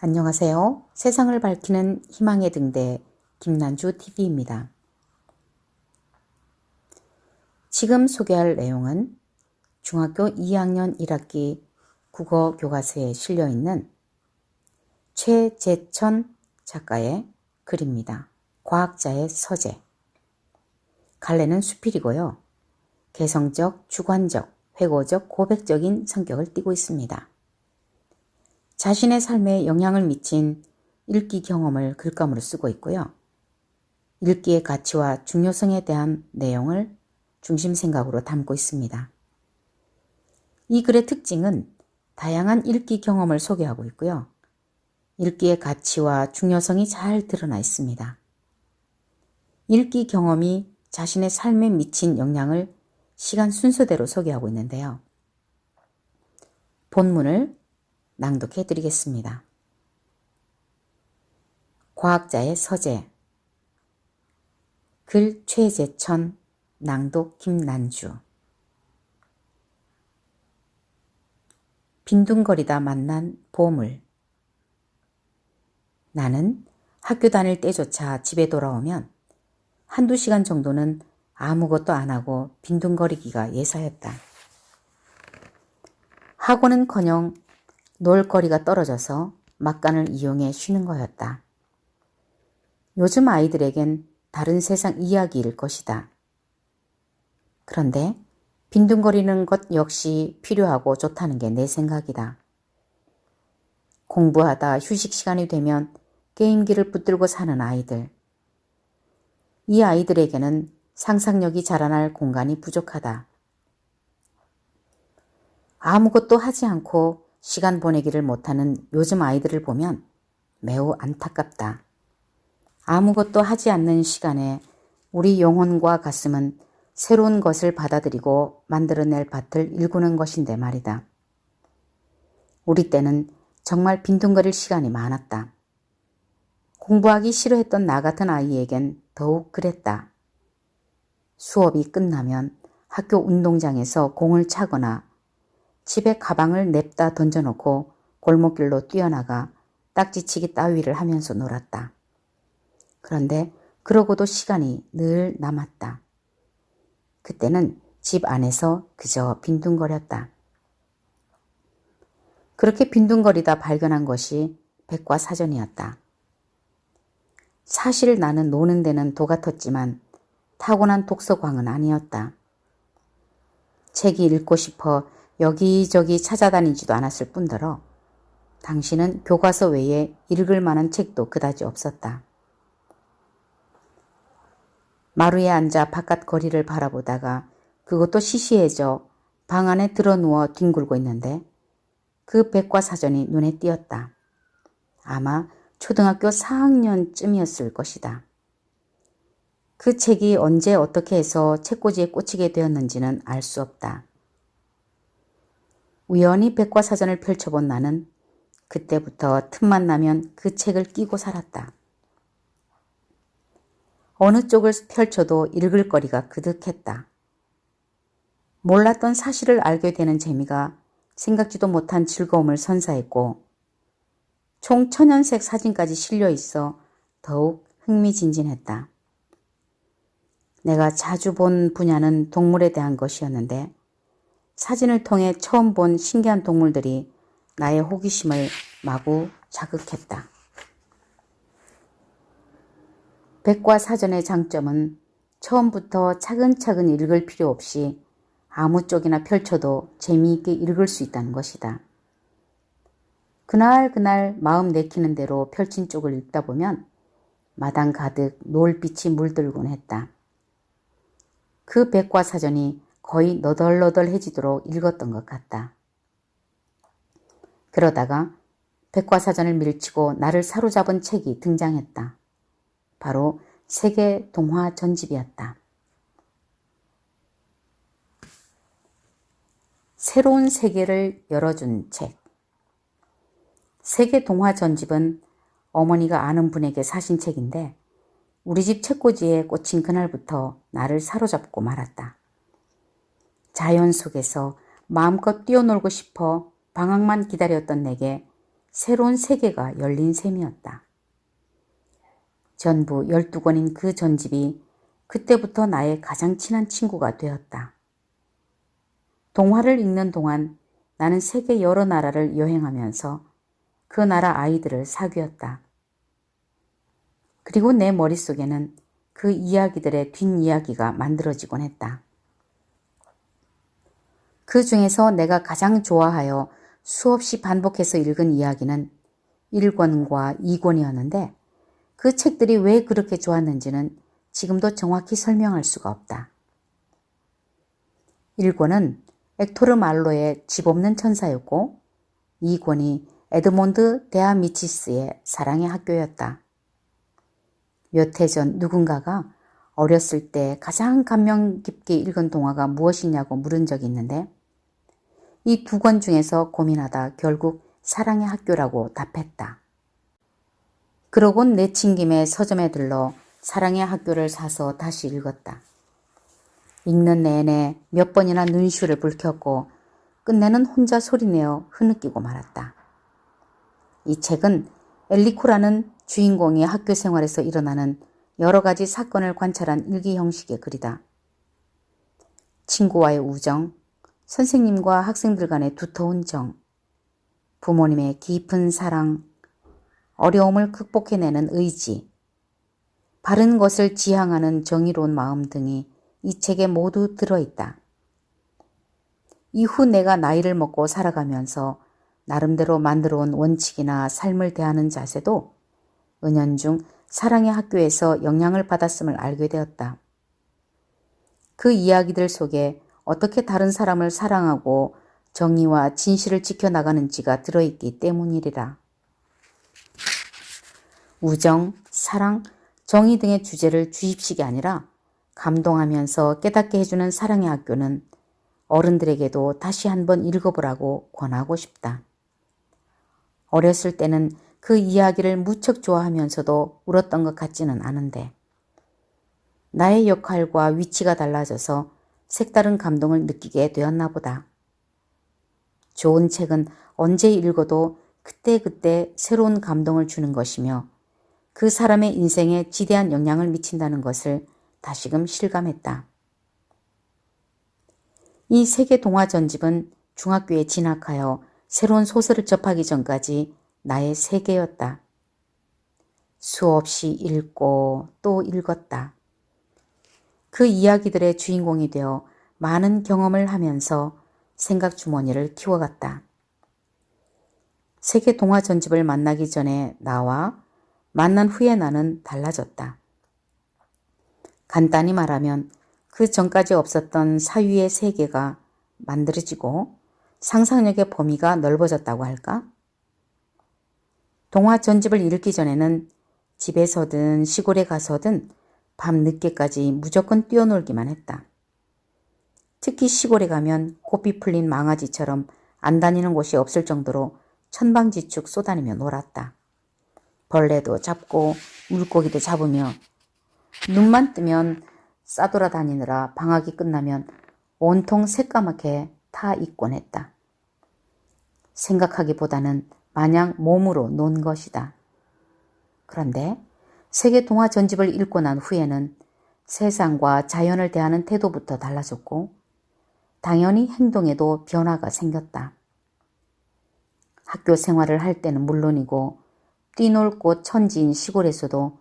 안녕하세요. 세상을 밝히는 희망의 등대 김난주 TV입니다. 지금 소개할 내용은 중학교 2학년 1학기 국어 교과서에 실려있는 최재천 작가의 글입니다. 과학자의 서재. 갈래는 수필이고요. 개성적, 주관적, 회고적, 고백적인 성격을 띠고 있습니다. 자신의 삶에 영향을 미친 읽기 경험을 글감으로 쓰고 있고요. 읽기의 가치와 중요성에 대한 내용을 중심 생각으로 담고 있습니다. 이 글의 특징은 다양한 읽기 경험을 소개하고 있고요. 읽기의 가치와 중요성이 잘 드러나 있습니다. 읽기 경험이 자신의 삶에 미친 영향을 시간 순서대로 소개하고 있는데요. 본문을 낭독해 드리겠습니다. 과학자의 서재. 글 최재천, 낭독 김난주. 빈둥거리다 만난 보물. 나는 학교 다닐 때조차 집에 돌아오면 한두 시간 정도는 아무것도 안 하고 빈둥거리기가 예사였다. 학원은커녕 놀 거리가 떨어져서 막간을 이용해 쉬는 거였다. 요즘 아이들에겐 다른 세상 이야기일 것이다. 그런데 빈둥거리는 것 역시 필요하고 좋다는 게 내 생각이다. 공부하다 휴식 시간이 되면 게임기를 붙들고 사는 아이들. 이 아이들에게는 상상력이 자라날 공간이 부족하다. 아무것도 하지 않고 시간 보내기를 못하는 요즘 아이들을 보면 매우 안타깝다. 아무것도 하지 않는 시간에 우리 영혼과 가슴은 새로운 것을 받아들이고 만들어낼 밭을 일구는 것인데 말이다. 우리 때는 정말 빈둥거릴 시간이 많았다. 공부하기 싫어했던 나 같은 아이에겐 더욱 그랬다. 수업이 끝나면 학교 운동장에서 공을 차거나 집에 가방을 냅다 던져놓고 골목길로 뛰어나가 딱지치기 따위를 하면서 놀았다. 그런데 그러고도 시간이 늘 남았다. 그때는 집 안에서 그저 빈둥거렸다. 그렇게 빈둥거리다 발견한 것이 백과사전이었다. 사실 나는 노는 데는 도 같았지만 타고난 독서광은 아니었다. 책이 읽고 싶어 여기저기 찾아다니지도 않았을 뿐더러 당신은 교과서 외에 읽을 만한 책도 그다지 없었다. 마루에 앉아 바깥 거리를 바라보다가 그것도 시시해져 방 안에 드러누워 뒹굴고 있는데 그 백과사전이 눈에 띄었다. 아마 초등학교 4학년쯤이었을 것이다. 그 책이 언제 어떻게 해서 책꽂이에 꽂히게 되었는지는 알 수 없다. 우연히 백과사전을 펼쳐본 나는 그때부터 틈만 나면 그 책을 끼고 살았다. 어느 쪽을 펼쳐도 읽을 거리가 그득했다. 몰랐던 사실을 알게 되는 재미가 생각지도 못한 즐거움을 선사했고 총 1000연색 사진까지 실려 있어 더욱 흥미진진했다. 내가 자주 본 분야는 동물에 대한 것이었는데 사진을 통해 처음 본 신기한 동물들이 나의 호기심을 마구 자극했다. 백과사전의 장점은 처음부터 차근차근 읽을 필요 없이 아무 쪽이나 펼쳐도 재미있게 읽을 수 있다는 것이다. 그날 마음 내키는 대로 펼친 쪽을 읽다 보면 마당 가득 노을빛이 물들곤 했다. 그 백과사전이 거의 너덜너덜해지도록 읽었던 것 같다. 그러다가 백과사전을 밀치고 나를 사로잡은 책이 등장했다. 바로 세계 동화 전집이었다. 새로운 세계를 열어준 책. 세계 동화 전집은 어머니가 아는 분에게 사신 책인데 우리 집 책꽂이에 꽂힌 그날부터 나를 사로잡고 말았다. 자연 속에서 마음껏 뛰어놀고 싶어 방학만 기다렸던 내게 새로운 세계가 열린 셈이었다. 전부 12권인 그 전집이 그때부터 나의 가장 친한 친구가 되었다. 동화를 읽는 동안 나는 세계 여러 나라를 여행하면서 그 나라 아이들을 사귀었다. 그리고 내 머릿속에는 그 이야기들의 뒷이야기가 만들어지곤 했다. 그 중에서 내가 가장 좋아하여 수없이 반복해서 읽은 이야기는 1권과 2권이었는데 그 책들이 왜 그렇게 좋았는지는 지금도 정확히 설명할 수가 없다. 1권은 액토르 말로의 집 없는 천사였고 2권이 에드몬드 데아미치스의 사랑의 학교였다. 몇 해 전 누군가가 어렸을 때 가장 감명 깊게 읽은 동화가 무엇이냐고 물은 적이 있는데 이 2권 중에서 고민하다 결국 사랑의 학교라고 답했다. 그러곤 내친김에 서점에 들러 사랑의 학교를 사서 다시 읽었다. 읽는 내내 몇 번이나 눈시울을 붉혔고 끝내는 혼자 소리내어 흐느끼고 말았다. 이 책은 엘리코라는 주인공이 학교 생활에서 일어나는 여러 가지 사건을 관찰한 일기 형식의 글이다. 친구와의 우정, 선생님과 학생들 간의 두터운 정, 부모님의 깊은 사랑, 어려움을 극복해내는 의지, 바른 것을 지향하는 정의로운 마음 등이 이 책에 모두 들어있다. 이후 내가 나이를 먹고 살아가면서 나름대로 만들어온 원칙이나 삶을 대하는 자세도 은연중 사랑의 학교에서 영향을 받았음을 알게 되었다. 그 이야기들 속에 어떻게 다른 사람을 사랑하고 정의와 진실을 지켜나가는지가 들어있기 때문이리라. 우정, 사랑, 정의 등의 주제를 주입식이 아니라 감동하면서 깨닫게 해주는 사랑의 학교는 어른들에게도 다시 한번 읽어보라고 권하고 싶다. 어렸을 때는 그 이야기를 무척 좋아하면서도 울었던 것 같지는 않은데 나의 역할과 위치가 달라져서 색다른 감동을 느끼게 되었나 보다. 좋은 책은 언제 읽어도 그때그때 새로운 감동을 주는 것이며 그 사람의 인생에 지대한 영향을 미친다는 것을 다시금 실감했다. 이 세계 동화 전집은 중학교에 진학하여 새로운 소설을 접하기 전까지 나의 세계였다. 수없이 읽고 또 읽었다. 그 이야기들의 주인공이 되어 많은 경험을 하면서 생각 주머니를 키워갔다. 세계 동화 전집을 만나기 전에 나와 만난 후에 나는 달라졌다. 간단히 말하면 그 전까지 없었던 사유의 세계가 만들어지고 상상력의 범위가 넓어졌다고 할까? 동화 전집을 읽기 전에는 집에서든 시골에 가서든 밤 늦게까지 무조건 뛰어놀기만 했다. 특히 시골에 가면 고삐 풀린 망아지처럼 안 다니는 곳이 없을 정도로 천방지축 쏘다니며 놀았다. 벌레도 잡고 물고기도 잡으며 눈만 뜨면 싸돌아다니느라 방학이 끝나면 온통 새까맣게 타 있곤 했다. 생각하기보다는 마냥 몸으로 논 것이다. 그런데 세계 동화 전집을 읽고 난 후에는 세상과 자연을 대하는 태도부터 달라졌고 당연히 행동에도 변화가 생겼다. 학교 생활을 할 때는 물론이고 뛰놀 곳 천지인 시골에서도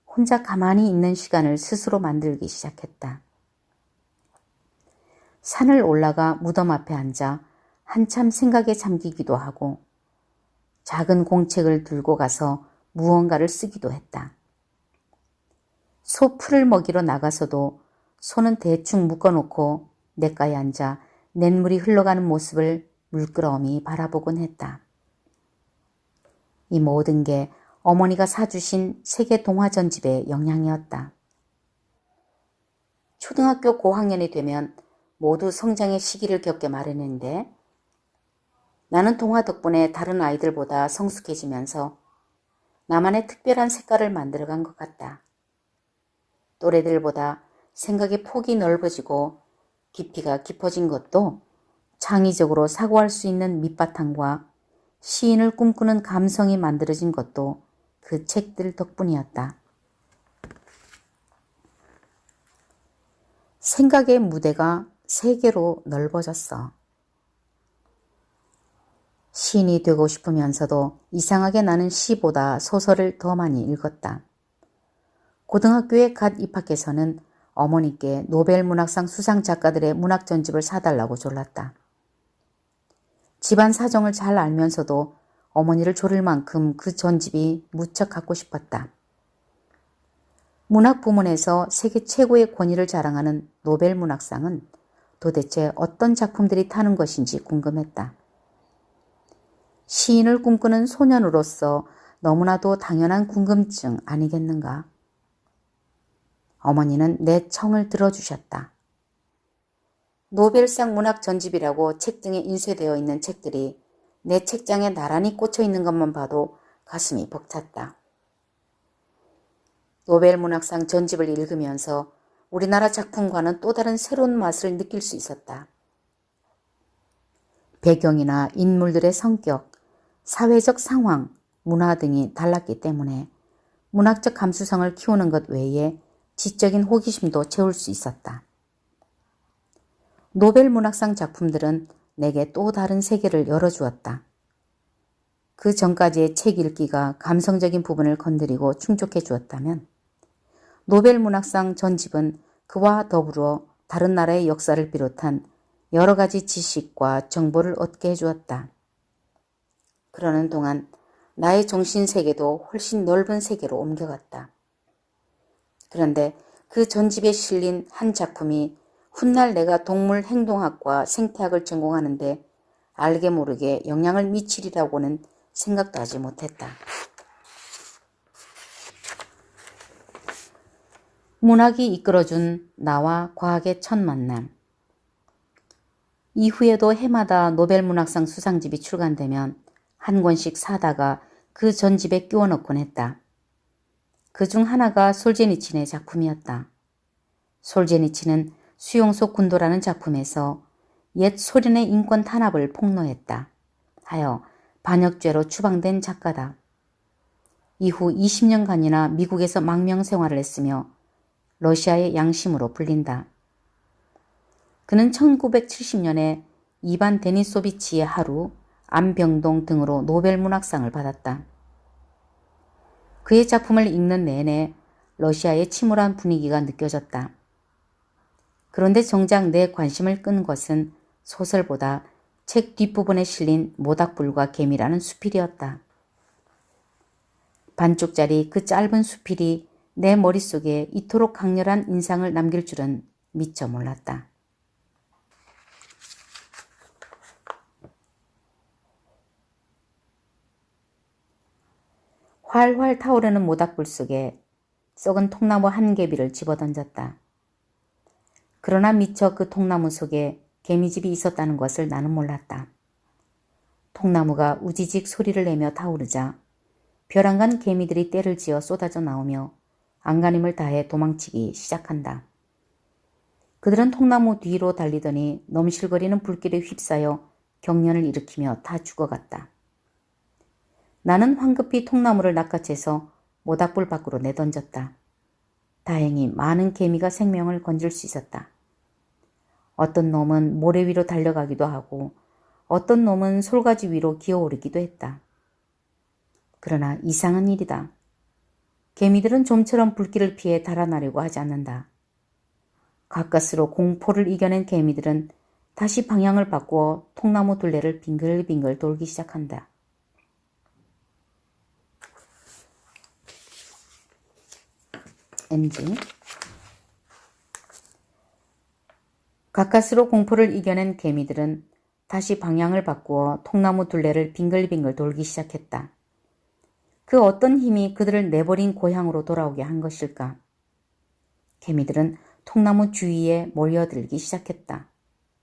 혼자 가만히 있는 시간을 스스로 만들기 시작했다. 산을 올라가 무덤 앞에 앉아 한참 생각에 잠기기도 하고 작은 공책을 들고 가서 무언가를 쓰기도 했다. 소 풀을 먹이러 나가서도 소는 대충 묶어놓고 냇가에 앉아 냇물이 흘러가는 모습을 물끄러미 바라보곤 했다. 이 모든 게 어머니가 사주신 세계 동화 전집의 영향이었다. 초등학교 고학년이 되면 모두 성장의 시기를 겪게 마련인데 나는 동화 덕분에 다른 아이들보다 성숙해지면서 나만의 특별한 색깔을 만들어간 것 같다. 또래들보다 생각의 폭이 넓어지고 깊이가 깊어진 것도 창의적으로 사고할 수 있는 밑바탕과 시인을 꿈꾸는 감성이 만들어진 것도 그 책들 덕분이었다. 생각의 무대가 세계로 넓어졌어. 시인이 되고 싶으면서도 이상하게 나는 시보다 소설을 더 많이 읽었다. 고등학교에 갓 입학해서는 어머니께 노벨 문학상 수상 작가들의 문학 전집을 사달라고 졸랐다. 집안 사정을 잘 알면서도 어머니를 졸일 만큼 그 전집이 무척 갖고 싶었다. 문학 부문에서 세계 최고의 권위를 자랑하는 노벨 문학상은 도대체 어떤 작품들이 타는 것인지 궁금했다. 시인을 꿈꾸는 소년으로서 너무나도 당연한 궁금증 아니겠는가? 어머니는 내 청을 들어주셨다. 노벨상 문학 전집이라고 책등에 인쇄되어 있는 책들이 내 책장에 나란히 꽂혀 있는 것만 봐도 가슴이 벅찼다. 노벨 문학상 전집을 읽으면서 우리나라 작품과는 또 다른 새로운 맛을 느낄 수 있었다. 배경이나 인물들의 성격, 사회적 상황, 문화 등이 달랐기 때문에 문학적 감수성을 키우는 것 외에 지적인 호기심도 채울 수 있었다. 노벨 문학상 작품들은 내게 또 다른 세계를 열어주었다. 그 전까지의 책 읽기가 감성적인 부분을 건드리고 충족해 주었다면 노벨 문학상 전집은 그와 더불어 다른 나라의 역사를 비롯한 여러 가지 지식과 정보를 얻게 해주었다. 그러는 동안 나의 정신세계도 훨씬 넓은 세계로 옮겨갔다. 그런데 그 전집에 실린 한 작품이 훗날 내가 동물 행동학과 생태학을 전공하는데 알게 모르게 영향을 미치리라고는 생각도 하지 못했다. 문학이 이끌어준 나와 과학의 첫 만남. 이후에도 해마다 노벨 문학상 수상집이 출간되면 한 권씩 사다가 그 전집에 끼워 넣곤 했다. 그중 하나가 솔제니친의 작품이었다. 솔제니친은 수용소 군도라는 작품에서 옛 소련의 인권 탄압을 폭로했다 하여 반역죄로 추방된 작가다. 이후 20년간이나 미국에서 망명 생활을 했으며 러시아의 양심으로 불린다. 그는 1970년에 이반 데니소비치의 하루, 안병동 등으로 노벨 문학상을 받았다. 그의 작품을 읽는 내내 러시아의 침울한 분위기가 느껴졌다. 그런데 정작 내 관심을 끈 것은 소설보다 책 뒷부분에 실린 모닥불과 개미라는 수필이었다. 반쪽짜리 그 짧은 수필이 내 머릿속에 이토록 강렬한 인상을 남길 줄은 미처 몰랐다. 활활 타오르는 모닥불 속에 썩은 통나무 한 개비를 집어던졌다. 그러나 미처 그 통나무 속에 개미집이 있었다는 것을 나는 몰랐다. 통나무가 우지직 소리를 내며 타오르자 벼랑간 개미들이 떼를 지어 쏟아져 나오며 안간힘을 다해 도망치기 시작한다. 그들은 통나무 뒤로 달리더니 넘실거리는 불길에 휩싸여 경련을 일으키며 다 죽어갔다. 나는 황급히 통나무를 낚아채서 모닥불 밖으로 내던졌다. 다행히 많은 개미가 생명을 건질 수 있었다. 어떤 놈은 모래 위로 달려가기도 하고 어떤 놈은 솔가지 위로 기어오르기도 했다. 그러나 이상한 일이다. 개미들은 좀처럼 불길을 피해 달아나려고 하지 않는다. 가까스로 공포를 이겨낸 개미들은 다시 방향을 바꾸어 통나무 둘레를 빙글빙글 돌기 시작한다. NG. 가까스로 공포를 이겨낸 개미들은 다시 방향을 바꾸어 통나무 둘레를 빙글빙글 돌기 시작했다. 그 어떤 힘이 그들을 내버린 고향으로 돌아오게 한 것일까? 개미들은 통나무 주위에 몰려들기 시작했다.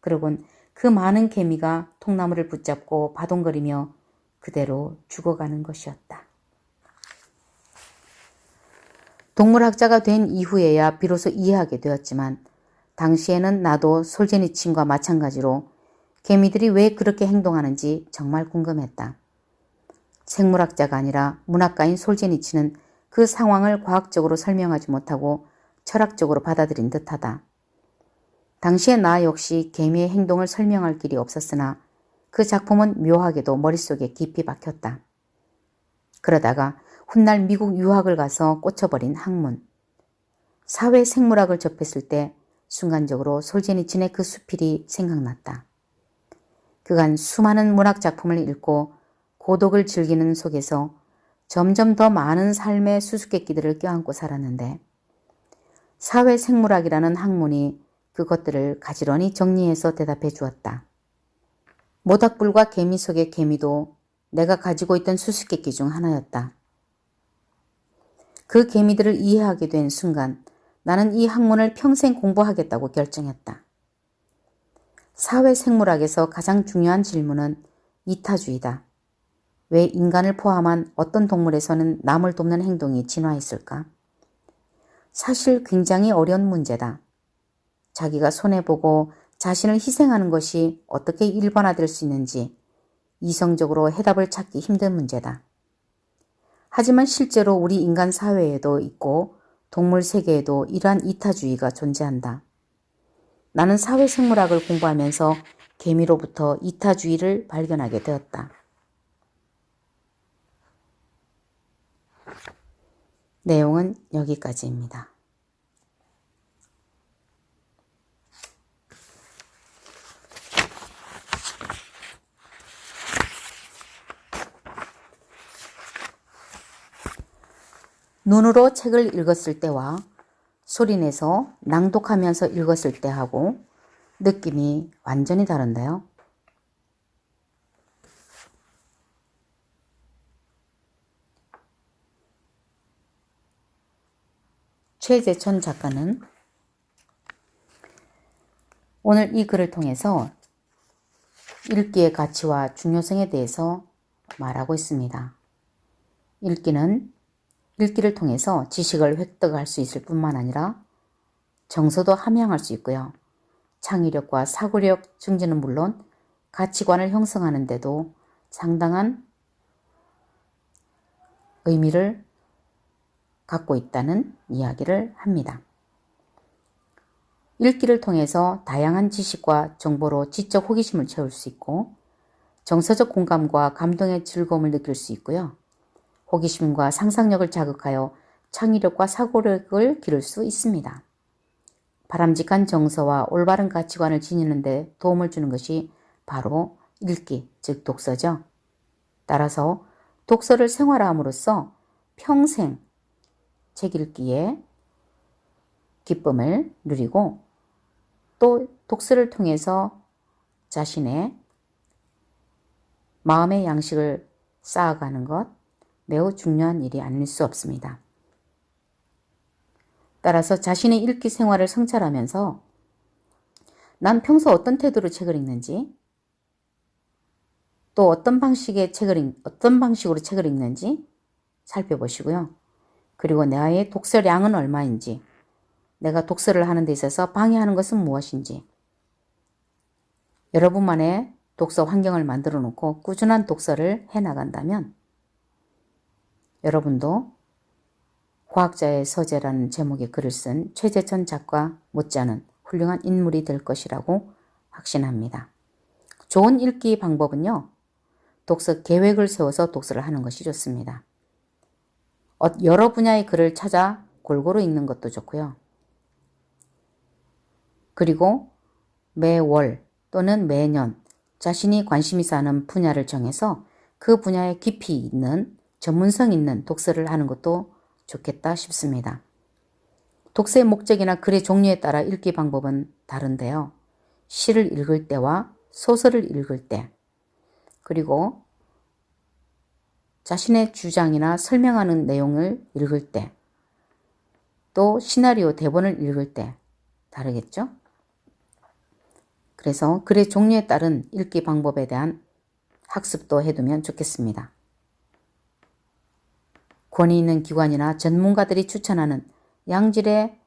그러곤 그 많은 개미가 통나무를 붙잡고 바동거리며 그대로 죽어가는 것이었다. 동물학자가 된 이후에야 비로소 이해하게 되었지만 당시에는 나도 솔제니친과 마찬가지로 개미들이 왜 그렇게 행동하는지 정말 궁금했다. 생물학자가 아니라 문학가인 솔제니치는 그 상황을 과학적으로 설명하지 못하고 철학적으로 받아들인 듯하다. 당시의 나 역시 개미의 행동을 설명할 길이 없었으나 그 작품은 묘하게도 머릿속에 깊이 박혔다. 그러다가 훗날 미국 유학을 가서 꽂혀버린 학문. 사회생물학을 접했을 때 순간적으로 솔제니친의 그 수필이 생각났다. 그간 수많은 문학 작품을 읽고 고독을 즐기는 속에서 점점 더 많은 삶의 수수께끼들을 껴안고 살았는데 사회생물학이라는 학문이 그것들을 가지런히 정리해서 대답해 주었다. 모닥불과 개미 속의 개미도 내가 가지고 있던 수수께끼 중 하나였다. 그 개미들을 이해하게 된 순간 나는 이 학문을 평생 공부하겠다고 결정했다. 사회생물학에서 가장 중요한 질문은 이타주의다. 왜 인간을 포함한 어떤 동물에서는 남을 돕는 행동이 진화했을까? 사실 굉장히 어려운 문제다. 자기가 손해보고 자신을 희생하는 것이 어떻게 일반화될 수 있는지 이성적으로 해답을 찾기 힘든 문제다. 하지만 실제로 우리 인간 사회에도 있고 동물 세계에도 이러한 이타주의가 존재한다. 나는 사회생물학을 공부하면서 개미로부터 이타주의를 발견하게 되었다. 내용은 여기까지입니다. 눈으로 책을 읽었을 때와 소리내서 낭독하면서 읽었을 때하고 느낌이 완전히 다른데요. 최재천 작가는 오늘 이 글을 통해서 읽기의 가치와 중요성에 대해서 말하고 있습니다. 읽기를 통해서 지식을 획득할 수 있을 뿐만 아니라 정서도 함양할 수 있고요. 창의력과 사고력 증진은 물론 가치관을 형성하는 데도 상당한 의미를 갖고 있다는 이야기를 합니다. 읽기를 통해서 다양한 지식과 정보로 지적 호기심을 채울 수 있고 정서적 공감과 감동의 즐거움을 느낄 수 있고요. 호기심과 상상력을 자극하여 창의력과 사고력을 기를 수 있습니다. 바람직한 정서와 올바른 가치관을 지니는 데 도움을 주는 것이 바로 읽기, 즉 독서죠. 따라서 독서를 생활함으로써 평생 책 읽기에 기쁨을 누리고 또 독서를 통해서 자신의 마음의 양식을 쌓아가는 것 매우 중요한 일이 아닐 수 없습니다. 따라서 자신의 읽기 생활을 성찰하면서 난 평소 어떤 태도로 책을 읽는지 또 어떤 방식으로 책을 읽는지 살펴보시고요. 그리고 나의 독서량은 얼마인지 내가 독서를 하는 데 있어서 방해하는 것은 무엇인지 여러분만의 독서 환경을 만들어 놓고 꾸준한 독서를 해나간다면 여러분도 과학자의 서재라는 제목의 글을 쓴 최재천 작가 못지않은 훌륭한 인물이 될 것이라고 확신합니다. 좋은 읽기 방법은요. 독서 계획을 세워서 독서를 하는 것이 좋습니다. 여러 분야의 글을 찾아 골고루 읽는 것도 좋고요. 그리고 매월 또는 매년 자신이 관심 있어 하는 분야를 정해서 그 분야에 깊이 있는 전문성 있는 독서를 하는 것도 좋겠다 싶습니다. 독서의 목적이나 글의 종류에 따라 읽기 방법은 다른데요. 시를 읽을 때와 소설을 읽을 때 그리고 자신의 주장이나 설명하는 내용을 읽을 때 또 시나리오 대본을 읽을 때 다르겠죠? 그래서 글의 종류에 따른 읽기 방법에 대한 학습도 해두면 좋겠습니다. 권위 있는 기관이나 전문가들이 추천하는 양질의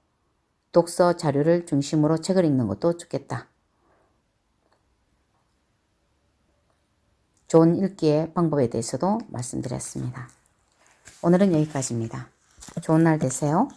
독서 자료를 중심으로 책을 읽는 것도 좋겠다. 좋은 읽기의 방법에 대해서도 말씀드렸습니다. 오늘은 여기까지입니다. 좋은 날 되세요.